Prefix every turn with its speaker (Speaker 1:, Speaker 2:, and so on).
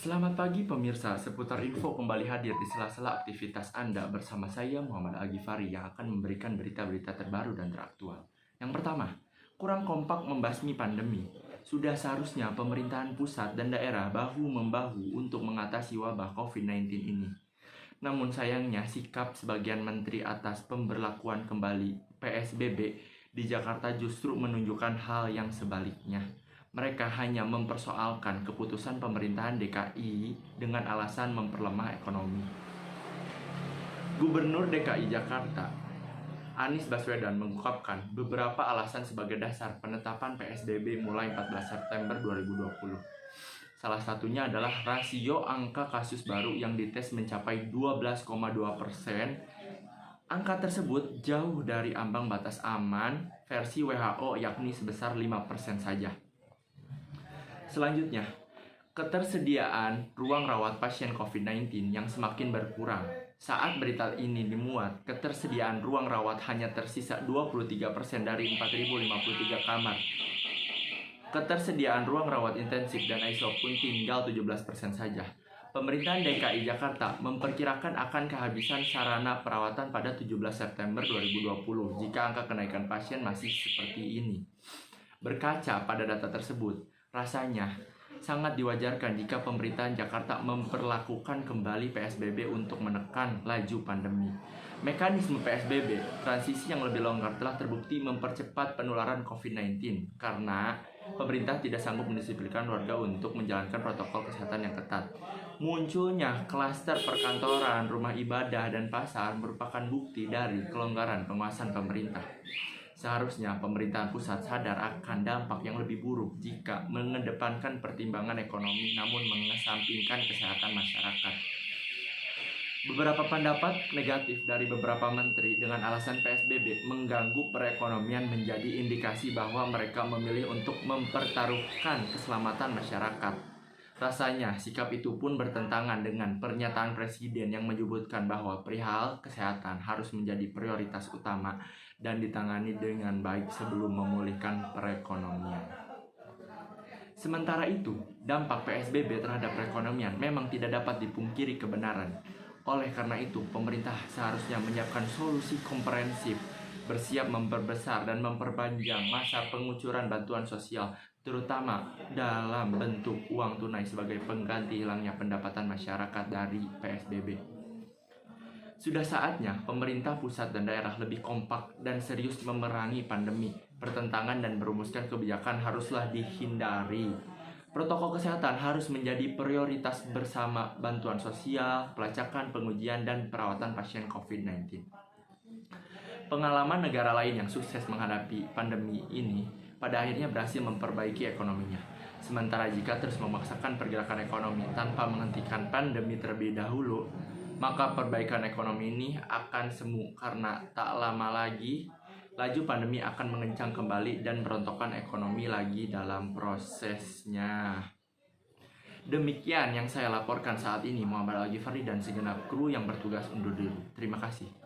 Speaker 1: Selamat pagi pemirsa, seputar info kembali hadir di sela-sela aktivitas Anda bersama saya Muhammad Al-Ghifari yang akan memberikan berita-berita terbaru dan teraktual. Yang pertama, kurang kompak membasmi pandemi. Sudah seharusnya pemerintahan pusat dan daerah bahu-membahu untuk mengatasi wabah COVID-19 ini. Namun sayangnya sikap sebagian menteri atas pemberlakuan kembali PSBB di Jakarta justru menunjukkan hal yang sebaliknya. Mereka hanya mempersoalkan keputusan pemerintahan DKI dengan alasan memperlemah ekonomi. Gubernur DKI Jakarta, Anies Baswedan mengungkapkan beberapa alasan sebagai dasar penetapan PSBB mulai 14 September 2020. Salah satunya adalah rasio angka kasus baru yang dites mencapai 12,2%. Angka tersebut jauh dari ambang batas aman versi WHO yakni sebesar 5% saja. Selanjutnya, ketersediaan ruang rawat pasien COVID-19 yang semakin berkurang. Saat berita ini dimuat, ketersediaan ruang rawat hanya tersisa 23% dari 4.053 kamar. Ketersediaan ruang rawat intensif dan ISO pun tinggal 17% saja. Pemerintahan DKI Jakarta memperkirakan akan kehabisan sarana perawatan pada 17 September 2020 jika angka kenaikan pasien masih seperti ini. Berkaca pada data tersebut, rasanya sangat diwajarkan jika pemerintahan Jakarta memperlakukan kembali PSBB untuk menekan laju pandemi. Mekanisme PSBB, transisi yang lebih longgar telah terbukti mempercepat penularan COVID-19 karena pemerintah tidak sanggup mendisiplinkan warga untuk menjalankan protokol kesehatan yang ketat. Munculnya klaster perkantoran, rumah ibadah, dan pasar merupakan bukti dari kelonggaran penguasaan pemerintah. Seharusnya pemerintahan pusat sadar akan dampak yang lebih buruk jika mengedepankan pertimbangan ekonomi namun mengesampingkan kesehatan masyarakat. Beberapa pendapat negatif dari beberapa menteri dengan alasan PSBB mengganggu perekonomian menjadi indikasi bahwa mereka memilih untuk mempertaruhkan keselamatan masyarakat. Rasanya sikap itu pun bertentangan dengan pernyataan Presiden yang menyebutkan bahwa perihal kesehatan harus menjadi prioritas utama dan ditangani dengan baik sebelum memulihkan perekonomian. Sementara itu, dampak PSBB terhadap perekonomian memang tidak dapat dipungkiri kebenaran. Oleh karena itu, pemerintah seharusnya menyiapkan solusi komprehensif, bersiap memperbesar dan memperpanjang masa pengucuran bantuan sosial, terutama dalam bentuk uang tunai sebagai pengganti hilangnya pendapatan masyarakat dari PSBB. Sudah saatnya pemerintah pusat dan daerah lebih kompak dan serius memerangi pandemi. Pertentangan dan merumuskan kebijakan haruslah dihindari. Protokol kesehatan harus menjadi prioritas bersama bantuan sosial, pelacakan, pengujian, dan perawatan pasien COVID-19. Pengalaman negara lain yang sukses menghadapi pandemi ini pada akhirnya berhasil memperbaiki ekonominya. Sementara jika terus memaksakan pergerakan ekonomi tanpa menghentikan pandemi terlebih dahulu, maka perbaikan ekonomi ini akan semu karena tak lama lagi laju pandemi akan mengencang kembali dan berontokan ekonomi lagi dalam prosesnya. Demikian yang saya laporkan saat ini. Muhammad Al-Ghifari dan segenap kru yang bertugas undur diri. Terima kasih.